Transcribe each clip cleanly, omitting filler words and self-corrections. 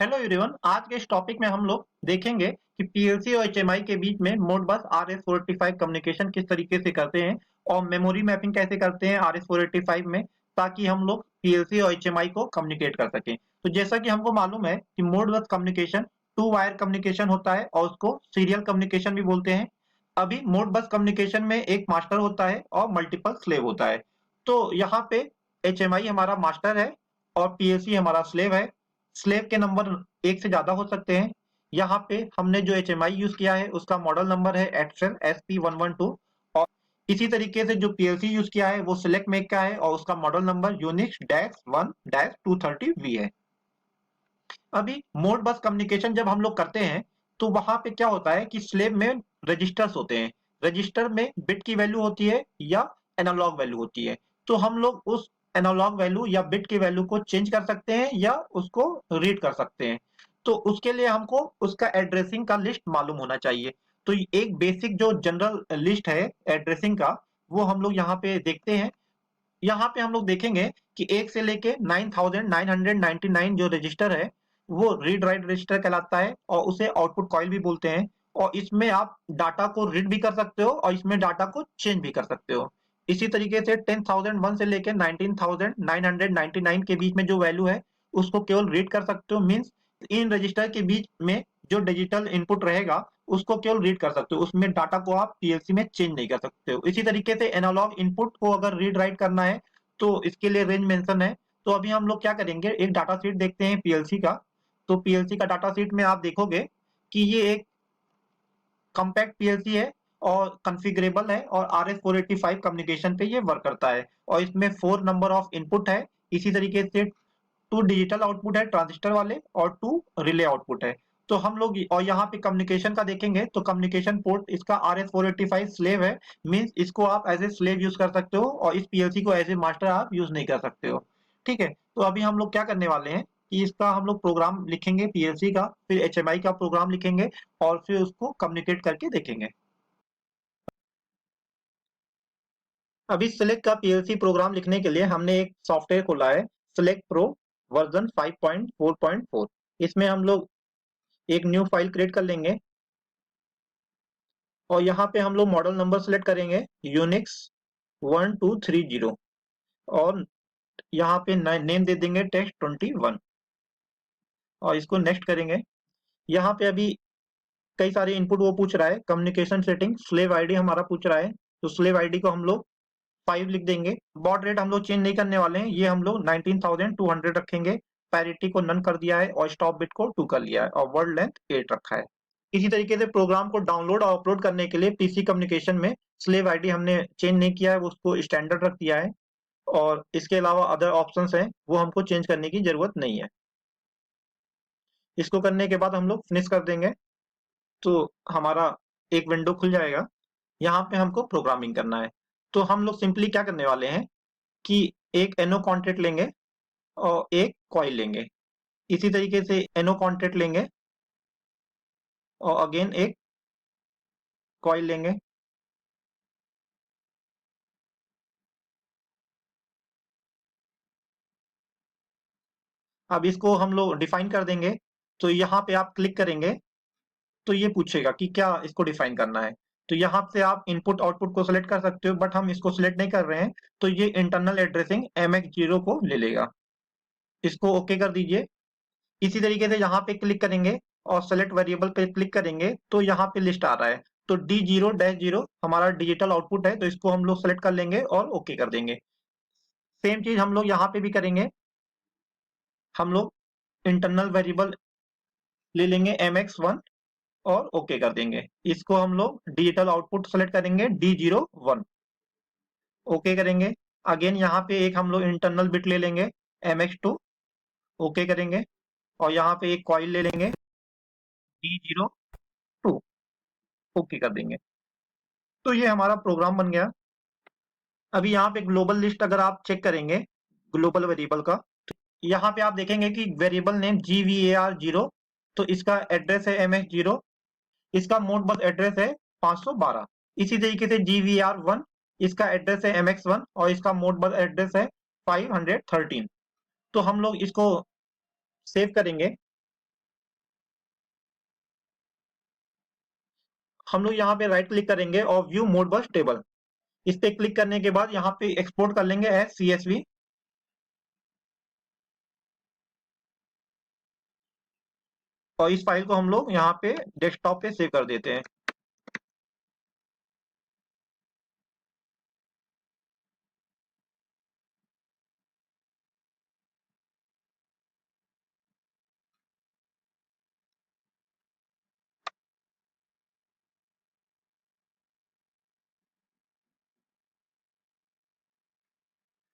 Hello everyone, आज के इस टॉपिक में हम लोग देखेंगे कि पीएलसी और एचएमआई के बीच में मोडबस RS485 कम्युनिकेशन किस तरीके से करते हैं और मेमोरी मैपिंग कैसे करते हैं RS485 में, ताकि हम लोग पीएलसी और एचएमआई को कम्युनिकेट कर सकें। तो जैसा कि हमको मालूम है कि Modbus communication two wire communication होता है और उसको सीरियल कम्युनिकेशन भी बोलते हैं। अभी मोडबस कम्युनिकेशन में एक मास्टर होता है और मल्टीपल स्लेव होता है। तो यहाँ पे एचएमआई हमारा मास्टर है और पीएलसी हमारा स्लेव है। स्लेव के नंबर एक से ज्यादा हो सकते हैं। यहाँ पे हमने जो HMI यूज किया है उसका मॉडल नंबर है एक्सेल SP112 और इसी तरीके से जो PLC यूज किया है वो सिलेक्ट मेक का है और उसका मॉडल नंबर UNIX-1-230V है। अभी मोड बस कम्युनिकेशन जब हम लोग करते हैं तो वहां पे क्या होता है कि स्लेव में रजिस्टर्स होते हैं। रजिस्टर में बिट की वैल्यू होती है या एनालॉग वैल्यू होती है। तो हम लोग उस एनालॉग वैल्यू या बिट की वैल्यू को चेंज कर सकते हैं या उसको रीड कर सकते हैं। तो उसके लिए हमको उसका एड्रेसिंग का लिस्ट मालूम होना चाहिए। तो एक बेसिक जो जनरल लिस्ट है एड्रेसिंग का, वो हम लोग यहाँ पे देखते हैं। यहाँ पे हम लोग देखेंगे कि 1 से लेके 9999 जो रजिस्टर है वो रीड राइट रजिस्टर कहलाता है और उसे आउटपुट कॉइल भी बोलते हैं। और इसमें आप डाटा को रीड भी कर सकते हो और इसमें डाटा को चेंज भी कर सकते हो। इसी तरीके से 10,001 से लेके 19,999 के बीच में जो वैल्यू है उसको केवल रीड कर सकते हो। मीन्स इन रजिस्टर के बीच में जो डिजिटल इनपुट रहेगा उसको केवल रीड कर सकते हो, उसमें डाटा को आप पीएलसी में चेंज नहीं कर सकते हो। इसी तरीके से एनालॉग इनपुट को अगर रीड राइट करना है तो इसके लिए रेंज मेंशन है। तो अभी हम लोग क्या करेंगे, एक डाटा शीट देखते हैं पीएलसी का। तो पीएलसी का डाटा शीट में आप देखोगे कि ये एक कॉम्पैक्ट पीएलसी है और कॉन्फ़िगरेबल है और RS485 कम्युनिकेशन पे ये वर्क करता है और इसमें 4 नंबर ऑफ इनपुट है। इसी तरीके से 2 डिजिटल आउटपुट है ट्रांजिस्टर वाले और 2 रिले आउटपुट है। तो हम लोग और यहाँ पे कम्युनिकेशन का देखेंगे तो कम्युनिकेशन पोर्ट इसका RS485 स्लेव है। मींस इसको आप एज ए स्लेव यूज कर सकते हो और इस पीएलसी को एज ए मास्टर आप यूज नहीं कर सकते हो। ठीक है, तो अभी हम लोग क्या करने वाले हैं कि इसका हम लोग प्रोग्राम लिखेंगे पीएलसी का, फिर एचएमआई का प्रोग्राम लिखेंगे और फिर उसको कम्युनिकेट करके देखेंगे। अभी सिलेक्ट का पीएलसी प्रोग्राम लिखने के लिए हमने एक सॉफ्टवेयर खोला है, सिलेक्ट प्रो वर्जन 5.4.4। इसमें हम लोग एक न्यू फाइल क्रिएट कर लेंगे और यहाँ पे हम लोग मॉडल नंबर सेलेक्ट करेंगे यूनिक्स 1230 और यहाँ पे नेम दे देंगे टेस्ट21 और इसको नेक्स्ट करेंगे। यहाँ पे अभी कई सारे इनपुट वो पूछ रहा है। कम्युनिकेशन सेटिंग स्लेव आईडी हमारा पूछ रहा है, तो स्लेव आईडी को हम लोग 5 लिख देंगे। बॉड रेट हम लोग चेंज नहीं करने वाले हैं, ये हम लोग 19,200 रखेंगे। पैरिटी को नन कर दिया है और स्टॉप बिट को 2 कर लिया है और वर्ड लेंथ 8 रखा है। इसी तरीके से प्रोग्राम को डाउनलोड और अपलोड करने के लिए पीसी कम्युनिकेशन में स्लेव आईडी हमने चेंज नहीं किया है, उसको स्टैंडर्ड रख दिया है और इसके अलावा अदर ऑप्शंस हैं वो हमको चेंज करने की जरूरत नहीं है। इसको करने के बाद हम लोग फिनिश कर देंगे तो हमारा एक विंडो खुल जाएगा। यहाँ पे हमको प्रोग्रामिंग करना है। तो हम लोग सिंपली क्या करने वाले हैं कि एक एनो कॉन्ट्रैक्ट लेंगे और एक कॉइल लेंगे। इसी तरीके से एनो कॉन्ट्रैक्ट लेंगे और अगेन एक कॉइल लेंगे। अब इसको हम लोग डिफाइन कर देंगे। तो यहाँ पे आप क्लिक करेंगे तो ये पूछेगा कि क्या इसको डिफाइन करना है। तो यहाँ से आप इनपुट आउटपुट को सिलेक्ट कर सकते हो, बट हम इसको सिलेक्ट नहीं कर रहे हैं तो ये इंटरनल एड्रेसिंग MX0 को ले लेगा। इसको ओके कर दीजिए। इसी तरीके से यहाँ पे क्लिक करेंगे और सेलेक्ट वेरिएबल पे क्लिक करेंगे तो यहाँ पे लिस्ट आ रहा है। तो D0-0 हमारा डिजिटल आउटपुट है, तो इसको हम लोग सेलेक्ट कर लेंगे और ओके कर देंगे। सेम चीज हम लोग यहाँ पे भी करेंगे। हम लोग इंटरनल वेरिएबल ले लेंगे MX1 और ओके कर देंगे। इसको हम लोग डिजिटल आउटपुट सेलेक्ट करेंगे D01, ओके करेंगे। अगेन यहाँ पे एक हम लोग इंटरनल बिट ले लेंगे MX2, ओके करेंगे और यहाँ पे एक कॉइल ले लेंगे D02, ओके कर देंगे। तो ये हमारा प्रोग्राम बन गया। अभी यहाँ पे ग्लोबल लिस्ट अगर आप चेक करेंगे ग्लोबल वेरिएबल का, तो यहाँ पे आप देखेंगे कि वेरिएबल नेम GVAR0, तो इसका एड्रेस है MX0, इसका मोड बस एड्रेस है 512। इसी तरीके से GVR1, इसका एड्रेस है MX1 और इसका मोड बस एड्रेस है 513। तो हम लोग इसको सेव करेंगे हम लोग यहाँ पे राइट क्लिक करेंगे और व्यू मोडबस टेबल, इस पे क्लिक करने के बाद यहाँ पे एक्सपोर्ट कर लेंगे एज CSV। और इस फाइल को हम लोग यहाँ पे डेस्कटॉप पे सेव कर देते हैं।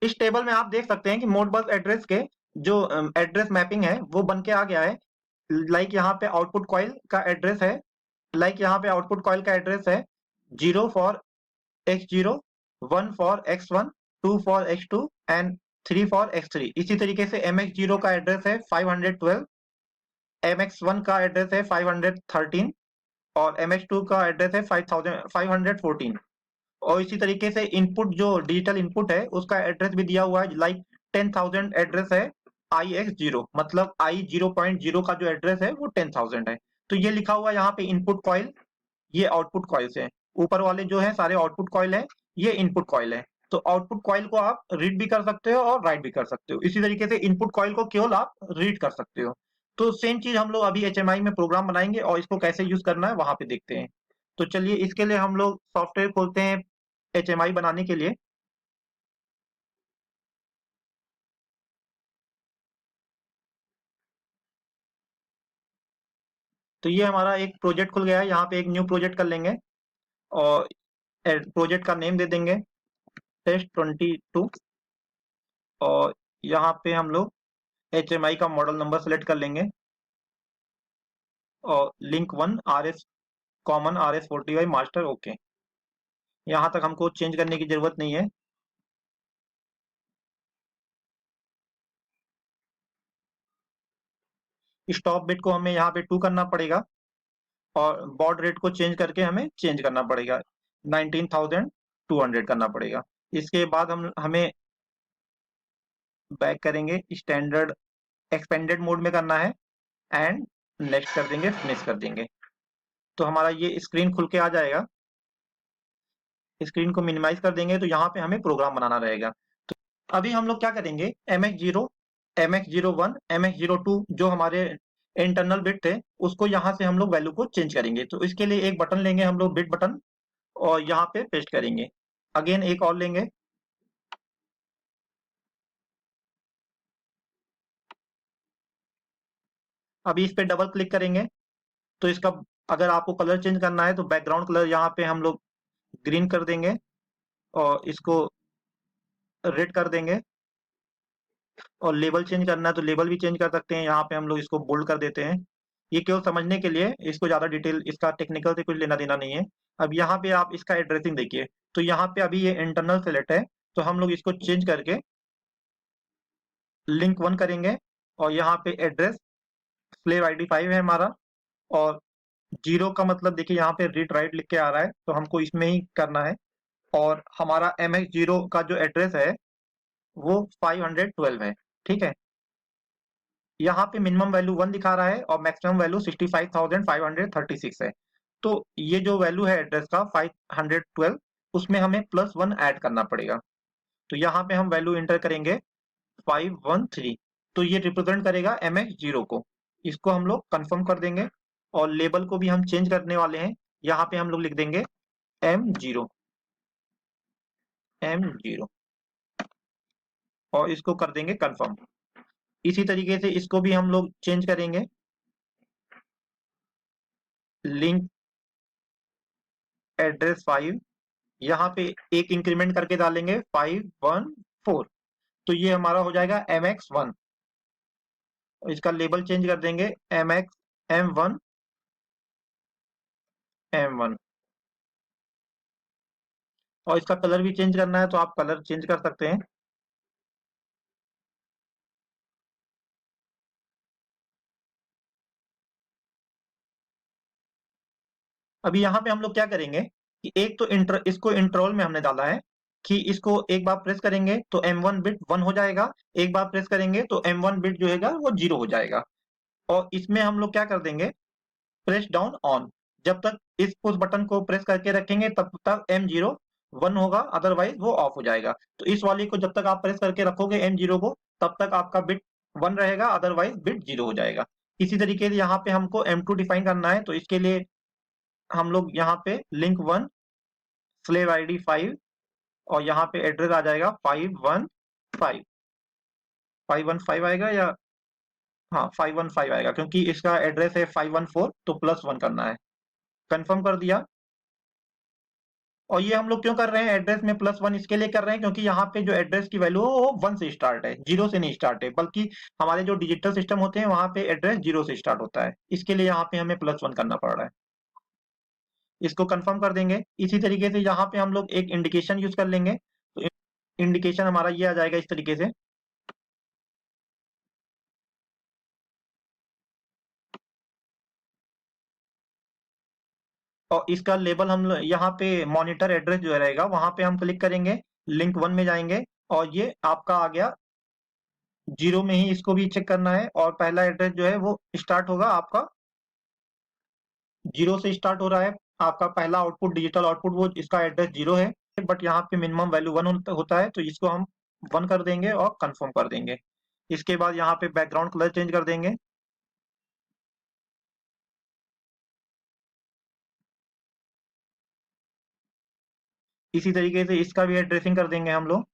इस टेबल में आप देख सकते हैं कि मोडबस एड्रेस के जो एड्रेस मैपिंग है वो बन के आ गया है। लाइक यहाँ पे आउटपुट कॉइल का एड्रेस है, zero for x0, 1 for x1, 2 for x2 and 3 for x3। इसी तरीके से mx0 का एड्रेस है 512, mx1 का एड्रेस है 513 और mx2 का एड्रेस है 514। और इसी तरीके से इनपुट जो डिजिटल इनपुट है उसका एड्रेस भी दिया हुआ है, लाइक 10,000 एड्रेस है IX0, मतलब I0.0 का जो एड्रेस है वो 10,000 है। तो ये लिखा हुआ है यहाँ पे इनपुट कॉइल, ये आउटपुट कॉइल्स है। ऊपर वाले जो है सारे आउटपुट कॉइल है, ये इनपुट कॉइल है। तो आउटपुट कॉइल को आप रीड भी कर सकते हो और राइट भी कर सकते हो। इसी तरीके से इनपुट कॉइल को केवल आप रीड कर सकते हो। तो सेम चीज हम लोग अभी HMI में प्रोग्राम बनाएंगे और इसको कैसे यूज करना है वहां पे देखते हैं। तो चलिए इसके लिए हम लोग सॉफ्टवेयर खोलते हैं HMI बनाने के लिए। तो ये हमारा एक प्रोजेक्ट खुल गया है, यहाँ पे एक न्यू प्रोजेक्ट कर लेंगे और प्रोजेक्ट का नेम दे देंगे test22। और यहाँ पे हम लोग HMI का मॉडल नंबर सेलेक्ट कर लेंगे और link 1 RS common RS40Y master, okay. यहाँ तक हमको चेंज करने की जरूरत नहीं है। स्टॉप बिट को हमें यहाँ पे 2 करना पड़ेगा और बॉड रेट को चेंज करके हमें चेंज करना पड़ेगा, 19,200 करना पड़ेगा। इसके बाद हमें बैक करेंगे, स्टैंडर्ड एक्सपेंडेड मोड में करना है एंड नेक्स्ट कर देंगे, फिनिश कर देंगे। तो हमारा ये स्क्रीन खुल के आ जाएगा। स्क्रीन को मिनिमाइज कर देंगे तो यहाँ पे हमें प्रोग्राम बनाना रहेगा। तो अभी हम लोग क्या करेंगे, MX0, MX01, MX02 जो हमारे इंटरनल बिट थे उसको यहाँ से हम लोग वैल्यू को चेंज करेंगे। तो इसके लिए एक बटन लेंगे हम लोग, बिट बटन, और यहाँ पे पेस्ट करेंगे। अगेन एक और लेंगे, अभी इस पे डबल क्लिक करेंगे तो इसका अगर आपको कलर चेंज करना है तो बैकग्राउंड कलर यहाँ पे हम लोग ग्रीन कर देंगे और इसको रेड कर देंगे। और लेबल चेंज करना है तो लेबल भी चेंज कर सकते हैं, यहाँ पे हम लोग इसको बोल्ड कर देते हैं। ये केवल समझने के लिए, इसको ज्यादा डिटेल इसका टेक्निकल से कुछ लेना देना नहीं है। अब यहाँ पे आप इसका एड्रेसिंग देखिए, तो यहाँ पे अभी ये इंटरनल सेलेक्ट है तो हम लोग इसको चेंज करके लिंक 1 करेंगे और यहाँ पे एड्रेस स्लेव ID 5 है हमारा। और 0 का मतलब देखिए यहाँ पे रीड राइट लिख के आ रहा है तो हमको इसमें ही करना है। और हमारा MX0 का जो एड्रेस है वो 512 है, ठीक है। यहाँ पे मिनिमम वैल्यू 1 दिखा रहा है और मैक्सिमम वैल्यू 65,536 है। तो ये जो वैल्यू है एड्रेस का 512, उसमें हमें +1 ऐड करना पड़ेगा। तो यहाँ पे हम वैल्यू एंटर करेंगे 513, तो ये रिप्रेजेंट करेगा MX0 को। इसको हम लोग कंफर्म कर देंगे और लेबल को भी हम चेंज करने वाले हैं। यहाँ पे हम लोग लिख देंगे M0 और इसको कर देंगे कंफर्म। इसी तरीके से इसको भी हम लोग चेंज करेंगे, लिंक एड्रेस 5, यहाँ पे एक इंक्रीमेंट करके डालेंगे 514, तो ये हमारा हो जाएगा MX1। इसका लेबल चेंज कर देंगे M1 और इसका कलर भी चेंज करना है तो आप कलर चेंज कर सकते हैं। अभी यहाँ पे हम लोग क्या करेंगे कि एक तो इसको इंटरवल में हमने डाला है कि इसको एक बार प्रेस करेंगे तो M1 बिट 1 हो जाएगा, एक बार प्रेस करेंगे तो M1 बिट जो है वो 0 हो जाएगा। और इसमें हम लोग क्या कर देंगे, प्रेस डाउन ऑन, जब तक इस पुश बटन को प्रेस करके रखेंगे तब तक M0 1 होगा, अदरवाइज वो ऑफ हो जाएगा। तो इस वाले को जब तक आप प्रेस करके रखोगे M0 को, तब तक आपका बिट 1 रहेगा, अदरवाइज बिट 0 हो जाएगा। इसी तरीके से यहाँ पे हमको M2 डिफाइन करना है, तो इसके लिए हम लोग यहाँ पे लिंक 1 स्लेव आईडी 5 और यहाँ पे एड्रेस आ जाएगा 515 आएगा, या हाँ 515 आएगा, क्योंकि इसका एड्रेस है 514, तो +1 करना है। कंफर्म कर दिया। और ये हम लोग क्यों कर रहे हैं एड्रेस में +1, इसके लिए कर रहे हैं क्योंकि यहाँ पे जो एड्रेस की वैल्यू है वो 1 से स्टार्ट है, 0 से नहीं स्टार्ट है, बल्कि हमारे जो डिजिटल सिस्टम होते हैं वहां पे एड्रेस 0 से स्टार्ट होता है। इसके लिए यहाँ पे हमें +1 करना पड़ रहा है। इसको कंफर्म कर देंगे। इसी तरीके से यहाँ पे हम लोग एक इंडिकेशन यूज कर लेंगे, तो इंडिकेशन हमारा ये आ जाएगा इस तरीके से। और इसका लेबल हम यहाँ पे मॉनिटर एड्रेस जो रहेगा वहां पे हम क्लिक करेंगे, लिंक 1 में जाएंगे और ये आपका आ गया 0 में ही, इसको भी चेक करना है। और पहला एड्रेस जो है वो स्टार्ट होगा आपका 0 से स्टार्ट हो रहा है। आपका पहला आउटपुट डिजिटल आउटपुट वो इसका एड्रेस 0 है, बट यहाँ पे मिनिमम वैल्यू 1 होता है, तो इसको हम 1 कर देंगे और कंफर्म कर देंगे। इसके बाद यहाँ पे बैकग्राउंड कलर चेंज कर देंगे। इसी तरीके से इसका भी एड्रेसिंग कर देंगे हम लोग।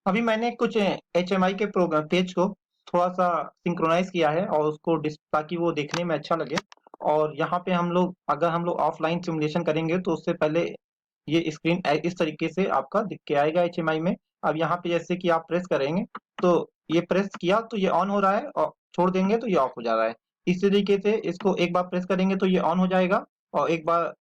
अभी मैंने कुछ HMI के प्रोग्राम पेज को थोड़ा सा सिंक्रोनाइज किया है और उसको ताकि वो देखने में अच्छा लगे। और यहाँ पे हम लोग अगर हम लोग ऑफलाइन सिमुलेशन करेंगे तो उससे पहले ये स्क्रीन इस तरीके से आपका दिख के आएगा HMI में। अब यहाँ पे जैसे कि आप प्रेस करेंगे तो ये प्रेस किया तो ये ऑन हो रहा है, और छोड़ देंगे तो ये ऑफ हो जा रहा है। इस तरीके से इसको एक बार प्रेस करेंगे तो ये ऑन हो जाएगा, और एक बार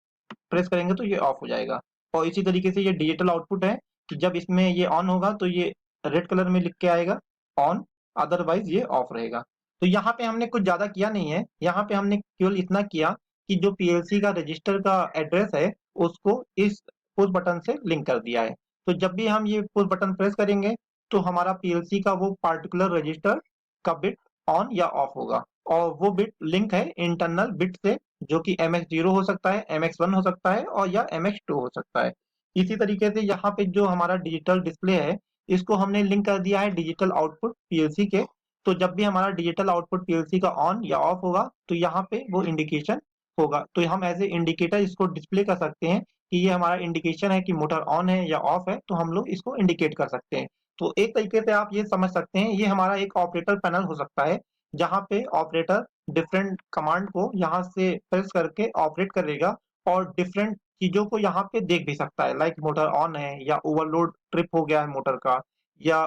प्रेस करेंगे तो ये ऑफ हो जाएगा। और इसी तरीके से ये डिजिटल आउटपुट है कि जब इसमें ये ऑन होगा तो ये रेड कलर में लिख के आएगा ऑन, अदरवाइज ये ऑफ रहेगा। तो यहाँ पे हमने कुछ ज्यादा किया नहीं है, यहाँ पे हमने केवल इतना किया कि जो पीएलसी का रजिस्टर का एड्रेस है उसको इस पुश बटन से लिंक कर दिया है। तो जब भी हम ये पुश बटन प्रेस करेंगे तो हमारा पीएलसी का वो पार्टिकुलर रजिस्टर का बिट ऑन या ऑफ होगा, और वो बिट लिंक है इंटरनल बिट से, जो कि MX0 हो सकता है, MX1 हो सकता है और या MX2 हो सकता है। इसी तरीके से यहाँ पे जो हमारा डिजिटल डिस्प्ले है इसको हमने लिंक कर दिया है डिजिटल आउटपुट पीएलसी के। तो जब भी हमारा डिजिटल आउटपुट पीएलसी का ऑन या ऑफ होगा तो यहाँ पे वो इंडिकेशन होगा। तो हम एज ए इंडिकेटर इसको डिस्प्ले कर सकते हैं कि ये हमारा इंडिकेशन है कि मोटर ऑन है या ऑफ है, तो हम लोग इसको इंडिकेट कर सकते हैं। तो एक तरीके से आप ये समझ सकते हैं ये हमारा एक ऑपरेटर पैनल हो सकता है, जहाँ पे ऑपरेटर डिफरेंट कमांड को यहाँ से प्रेस करके ऑपरेट करेगा और डिफरेंट चीजों को यहाँ पे देख भी सकता है, लाइक मोटर ऑन है या ओवरलोड ट्रिप हो गया है मोटर का, या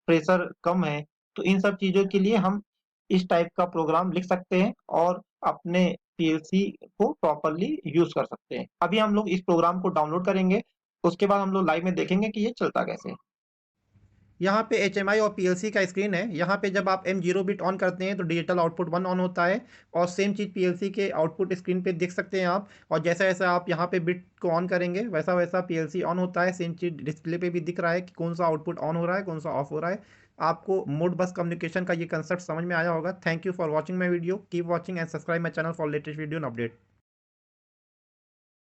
प्रेशर कम है। तो इन सब चीजों के लिए हम इस टाइप का प्रोग्राम लिख सकते हैं और अपने पीएलसी को प्रॉपरली यूज कर सकते हैं। अभी हम लोग इस प्रोग्राम को डाउनलोड करेंगे, उसके बाद हम लोग लाइव में देखेंगे कि ये चलता कैसे है। यहाँ पे HMI और PLC का स्क्रीन है। यहाँ पे जब आप M0 बिट ऑन करते हैं तो डिजिटल आउटपुट 1 ऑन होता है, और सेम चीज़ PLC के आउटपुट स्क्रीन पे देख सकते हैं आप। और जैसा जैसा आप यहाँ पे बिट को ऑन करेंगे वैसा वैसा PLC ऑन होता है। सेम चीज़ डिस्प्ले पे भी दिख रहा है कि कौन सा आउटपुट ऑन हो रहा है, कौन सा ऑफ हो रहा है। आपको मोड बस कम्युनिकेशन का ये कंसेप्ट समझ में आया होगा। Thank you for watching my video. Keep watching and subscribe my channel for latest video and update.